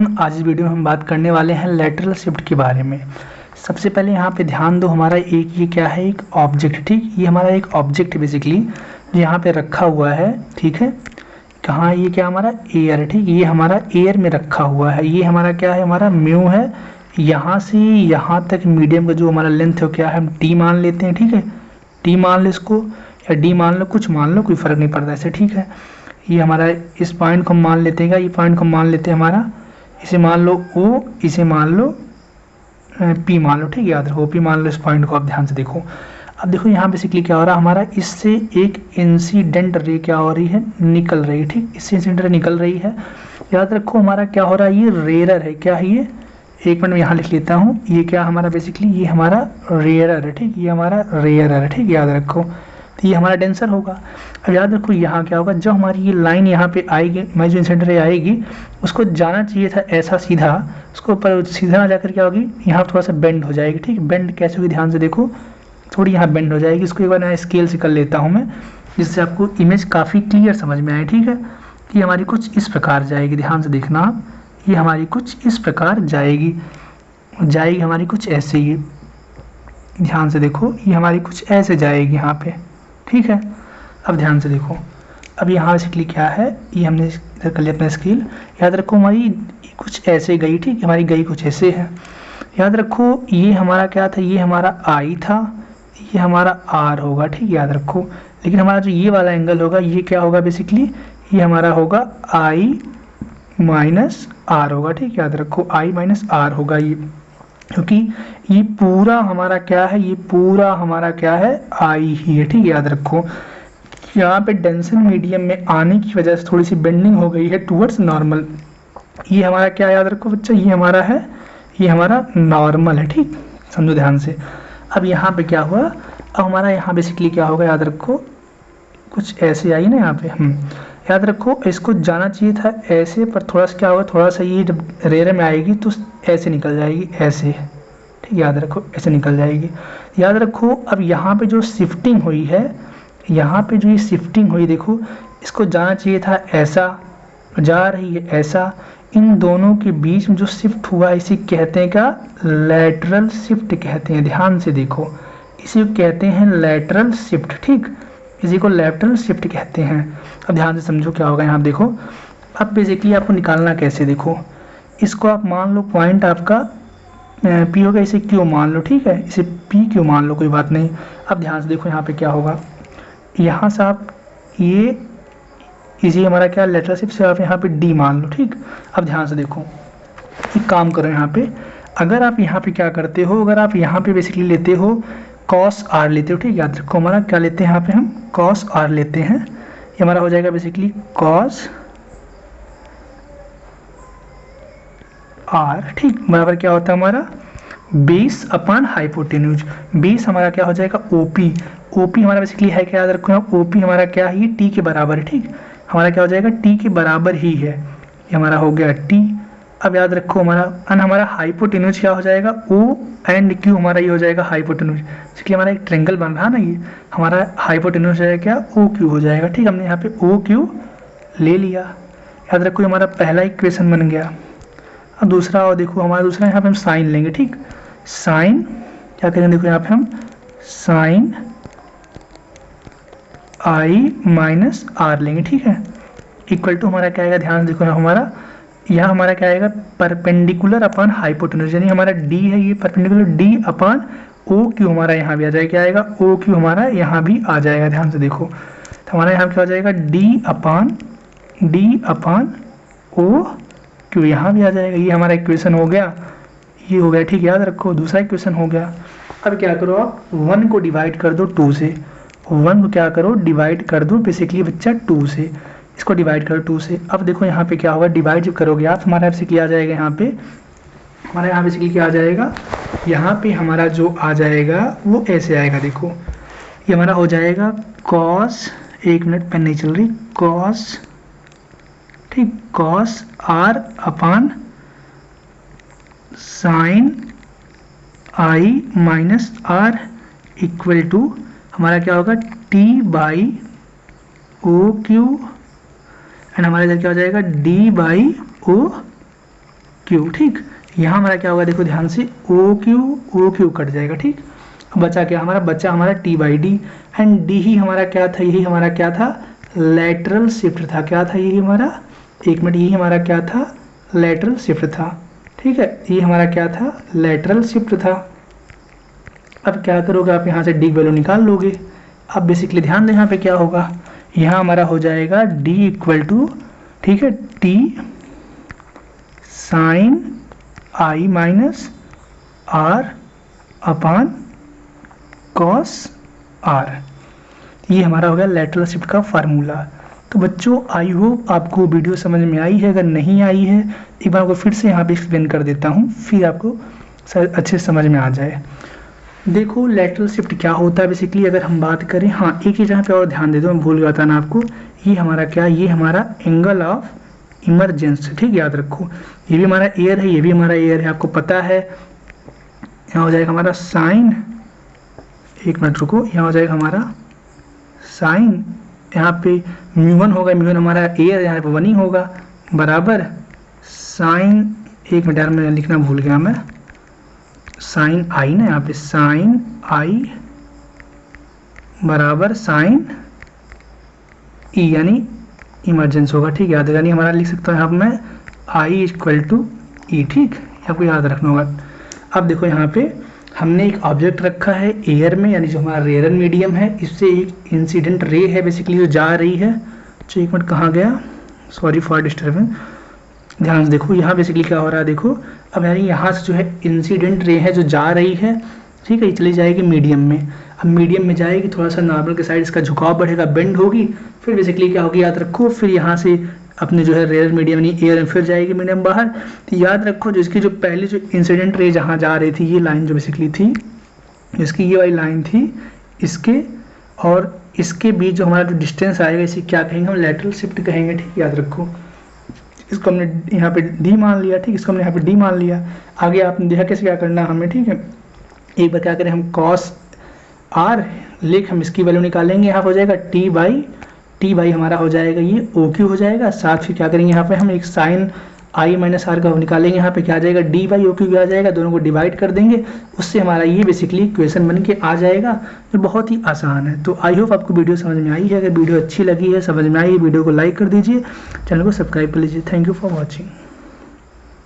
आज इस वीडियो में हम बात करने वाले हैं लैटरल शिफ्ट के बारे में। सबसे पहले यहाँ पे ध्यान दो, हमारा एक ये क्या है, एक ऑब्जेक्ट। ठीक, ये हमारा एक ऑब्जेक्ट बेसिकली जो यहाँ पे रखा हुआ है। ठीक है, कहाँ, ये क्या हमारा एयर। ठीक, ये हमारा एयर में रखा हुआ है। ये हमारा क्या है, हमारा म्यू है। यहाँ से यहाँ तक मीडियम का जो हमारा लेंथ है क्या है, हम टी मान लेते हैं। ठीक है, टी मान लो इसको, या डी मान लो, कुछ मान लो, कोई फ़र्क नहीं पड़ता ऐसे। ठीक है, ये हमारा इस पॉइंट को हम मान लेते हैं, ये पॉइंट को मान लेते हैं हमारा, इसे मान लो ओ, इसे मान लो पी मान लो। ठीक है, याद रखो पी मान लो इस पॉइंट को। आप ध्यान से देखो, अब देखो यहाँ बेसिकली क्या हो रहा है, हमारा इससे एक इंसिडेंट रे क्या हो रही है, निकल रही है। ठीक, इससे इंसिडेंट रे निकल रही है। याद रखो हमारा क्या हो रहा है, ये रेयर है। क्या है ये, एक मिनट में यहाँ लिख लेता हूँ, ये क्या हमारा बेसिकली, ये हमारा रेयरर है। ठीक, ये हमारा रेयरर है। ठीक, याद रखो, तो ये हमारा डेंसर होगा। अब याद रखो यहाँ क्या होगा, जब हमारी ये लाइन यहाँ पे आएगी, हमारी जो इंसिडेंट रे आएगी, उसको जाना चाहिए था ऐसा सीधा, उसको ऊपर सीधा ना जाकर क्या होगी, यहाँ थोड़ा सा बेंड हो जाएगी। ठीक, बेंड कैसे होगी, ध्यान से देखो, थोड़ी यहाँ बेंड हो जाएगी। इसको एक बार यहाँ स्केल से कर लेता हूँ मैं, जिससे आपको इमेज काफ़ी क्लियर समझ में आए। ठीक है, कि हमारी कुछ इस प्रकार जाएगी, ध्यान से देखना आप, ये हमारी कुछ इस प्रकार जाएगी हमारी कुछ ऐसे ही, ध्यान से देखो, ये हमारी कुछ ऐसे जाएगी यहाँ पे। ठीक है, अब ध्यान से देखो, अब यहाँ बेसिकली क्या है, ये हमने इधर कर लिया अपना स्केल। याद रखो हमारी कुछ ऐसे गई। ठीक, हमारी गई कुछ ऐसे है। याद रखो ये हमारा क्या था, ये हमारा आई था, ये हमारा आर होगा। ठीक, याद रखो, लेकिन हमारा जो ये वाला एंगल होगा, ये क्या होगा बेसिकली, ये हमारा होगा आई माइनस आर होगा। ठीक, याद रखो आई माइनस आर होगा ये, क्योंकि ये पूरा हमारा क्या है, ये पूरा हमारा क्या है, आई ही है। ठीक, याद रखो यहाँ पे डेंसन मीडियम में आने की वजह से थोड़ी सी बेंडिंग हो गई है टुवर्ड्स नॉर्मल। ये हमारा क्या, याद रखो बच्चा, ये हमारा है, ये हमारा नॉर्मल है। ठीक, समझो ध्यान से। अब यहाँ पे क्या हुआ, अब हमारा यहाँ बेसिकली क्या होगा, याद रखो कुछ ऐसे आई ना यहाँ पे, याद रखो इसको जाना चाहिए था ऐसे, पर थोड़ा सा क्या होगा, थोड़ा सा ये जब रेयर में आएगी तो ऐसे निकल जाएगी, ऐसे। ठीक, याद रखो ऐसे निकल जाएगी। याद रखो अब यहाँ पे जो शिफ्टिंग हुई है, यहाँ पे जो ये शिफ्टिंग हुई, देखो इसको जाना चाहिए था ऐसा, जा रही है ऐसा। इन दोनों के बीच में जो शिफ्ट हुआ है, इसे कहते हैं क्या, लैटरल शिफ्ट कहते हैं। ध्यान से देखो, इसे कहते हैं लैटरल शिफ्ट। ठीक, इसी को लैटरल शिफ्ट कहते हैं। अब ध्यान से समझो क्या होगा यहाँ देखो। अब बेसिकली आपको निकालना कैसे, देखो इसको आप मान लो पॉइंट आपका पी होगा, इसे क्यू मान लो। ठीक है, इसे पी क्यू मान लो, कोई बात नहीं। अब ध्यान से देखो यहाँ पे क्या होगा, यहाँ से आप ये इसी हमारा क्या, लेटरल शिफ्ट से आप यहाँ पे डी मान लो। ठीक, अब ध्यान से देखो, एक काम करो यहाँ पे, अगर आप यहाँ पे क्या करते हो, अगर आप यहाँ पे बेसिकली लेते हो कॉस आर लेते हो। ठीक, याद रखो हमारा क्या लेते हैं यहाँ पे, हम कॉस आर लेते हैं। ये हमारा हो जाएगा बेसिकली कॉस आर। ठीक, बराबर क्या होता है हमारा, बेस अपॉन हाइपोटेन्यूज। बेस हमारा क्या हो जाएगा, ओपी। ओपी हमारा बेसिकली है क्या, याद रखो ओपी हमारा क्या है, ये टी के बराबर है। ठीक, हमारा क्या हो जाएगा, टी के बराबर ही है, ये हमारा हो गया टी। अब याद रखो हमारा हाइपोटेन्यूज क्या हो जाएगा, ओ एंड क्यू, हमारा ये हो जाएगा हाइपोटेन्यूज। इसलिए हमारा एक ट्रेंगल बन रहा ना, ये हमारा हाइपोटेन्यूज है क्या, ओ क्यू हो जाएगा। ठीक, हमने यहाँ पे ओ क्यू ले लिया। याद रखो हमारा पहला इक्वेशन बन गया। अब दूसरा, और देखो हमारा दूसरा यहाँ पे हम साइन लेंगे। ठीक, साइन क्या करेंगे, देखो यहाँ पे हम साइन आई माइनस आर लेंगे। ठीक है, इक्वल टू हमारा क्या आएगा, ध्यान देखो हमारा यहाँ हमारा क्या आएगा, परपेंडिकुलर अपॉन हाइपोटेन्यूज, यानी हमारा डी है ये perpendicular, D upon O Q हमारा यहाँ भी आ जाएगा। क्या आएगा, ओ क्यू हमारा यहाँ भी आ जाएगा। ध्यान से देखो, तो हमारा यहाँ क्या हो जाएगा, डी अपॉन ओ क्यू यहाँ भी आ जाएगा। ये हमारा इक्वेशन हो गया, ये हो गया। ठीक, याद रखो दूसरा इक्वेशन हो गया। अब क्या करो, आप 1 को डिवाइड कर दो 2 से, 1 को क्या करो, डिवाइड कर दो बेसिकली बच्चा 2 से, इसको डिवाइड करो 2 से। अब देखो यहाँ पे क्या होगा, डिवाइड जब करोगे आप, हमारा बेसिकली आ जाएगा यहाँ पे, हमारा यहाँ बेसिकली क्या आ जाएगा, यहाँ पे हमारा जो आ जाएगा वो ऐसे आएगा। देखो ये हमारा हो जाएगा कॉस, एक मिनट पेन नहीं चल रही, कॉस, ठीक, cos r upon sine i minus r equal to हमारा क्या होगा, T by O Q, and हमारे इधर क्या हो जाएगा, डी बाई ओ क्यू, ठीक। यहाँ हमारा क्या होगा, देखो ध्यान से, ओ क्यू कट जाएगा, ठीक। बचा क्या हमारा, बचा हमारा T by D, and D ही हमारा क्या था, यही हमारा क्या था, लेटरल शिफ्ट था। क्या था यही हमारा, एक मिनट, यही हमारा क्या था, लेटरल शिफ्ट था, ठीक है। ये हमारा क्या था, लेटरल शिफ्ट था। अब क्या करोगे आप, यहाँ से डी वैल्यू निकाल लोगे। अब बेसिकली ध्यान दें यहाँ पे क्या होगा, यहाँ हमारा हो जाएगा डी इक्वल टू, ठीक है, T sine i minus r upon cos r. ये हमारा हो गया लेटरल शिफ्ट का फार्मूला। तो बच्चों आई होप आपको वीडियो समझ में आई है। अगर नहीं आई है एक बार आपको फिर से यहाँ पे एक्सप्लेन कर देता हूँ, फिर आपको अच्छे से समझ में आ जाए। देखो लेटरल शिफ्ट क्या होता है बेसिकली, अगर हम बात करें, हाँ एक चीज़ यहाँ पे और ध्यान दे दो, मैं भूल गया था ना आपको, ये हमारा क्या, ये हमारा एंगल ऑफ इमरजेंस, ठीक, याद रखो। ये भी हमारा एयर है, ये भी हमारा एयर है, आपको पता है। यहाँ हो जाएगा हमारा साइन, एक मिनट रुको, यहाँ हो जाएगा हमारा साइन, यहाँ पे म्यू1 होगा, म्यू1 हमारा एयर, यहाँ पे 1 ही होगा, बराबर साइन, एक मिनट यार मैं लिखना भूल गया, मैं साइन आई ना, यहाँ पे साइन आई बराबर साइन ई, यानी इमरजेंस होगा, ठीक, याद है, यानी हमारा लिख सकता हूँ यहाँ पे मैं आई इक्वल टू ई, ठीक, आपको याद रखना होगा। अब देखो यहाँ पे हमने एक ऑब्जेक्ट रखा है एयर में, यानी जो हमारा रेयर मीडियम है, इससे एक इंसिडेंट रे है बेसिकली जो जा रही है। तो एक मिनट कहाँ गया, सॉरी फॉर डिस्टर्बेंस, ध्यान से देखो यहाँ बेसिकली क्या हो रहा है, देखो अब यानी यहाँ से जो है इंसिडेंट रे है जो जा रही है, ठीक है, ये चली जाएगी मीडियम में। अब मीडियम में जाएगी, थोड़ा सा नॉर्मल के साइड इसका झुकाव बढ़ेगा, बेंड होगी, फिर बेसिकली क्या होगी याद रखो, फिर यहाँ से अपने जो है रेयर मीडियम यानी एयर में फिर जाएगी मीडियम बाहर। तो याद रखो जो इसकी जो पहली जो इंसिडेंट रे जहाँ जा रही थी, ये लाइन जो बेसिकली थी, इसकी ये वाली लाइन थी, इसके और इसके बीच जो हमारा जो डिस्टेंस आएगा इसे क्या कहेंगे, हम लेटरल शिफ्ट कहेंगे, ठीक, याद रखो। इसको हमने यहाँ पे डी मान लिया, ठीक, इसको हमने यहाँ पे डी मान लिया। आगे आपने देखा कैसे क्या करना है हमें, ठीक है। एक बार क्या करें, हम कॉस आर लेख हम इसकी वैल्यू निकालेंगे, यहाँ हो जाएगा टी बाई हमारा हो जाएगा ये ओ क्यू हो जाएगा। साथ फिर क्या करेंगे, यहाँ पे हम एक साइन आई माइनस आर का निकालेंगे, यहाँ पे क्या आ जाएगा, डी बाई ओ क्यू आ जाएगा, दोनों को डिवाइड कर देंगे, उससे हमारा ये बेसिकली इक्वेशन बन के आ जाएगा, जो बहुत ही आसान है। तो आई होप आपको वीडियो समझ में आई है। अगर वीडियो अच्छी लगी है, समझ में आई है, वीडियो को लाइक कर दीजिए, चैनल को सब्सक्राइब कर लीजिए। Thank you for watching.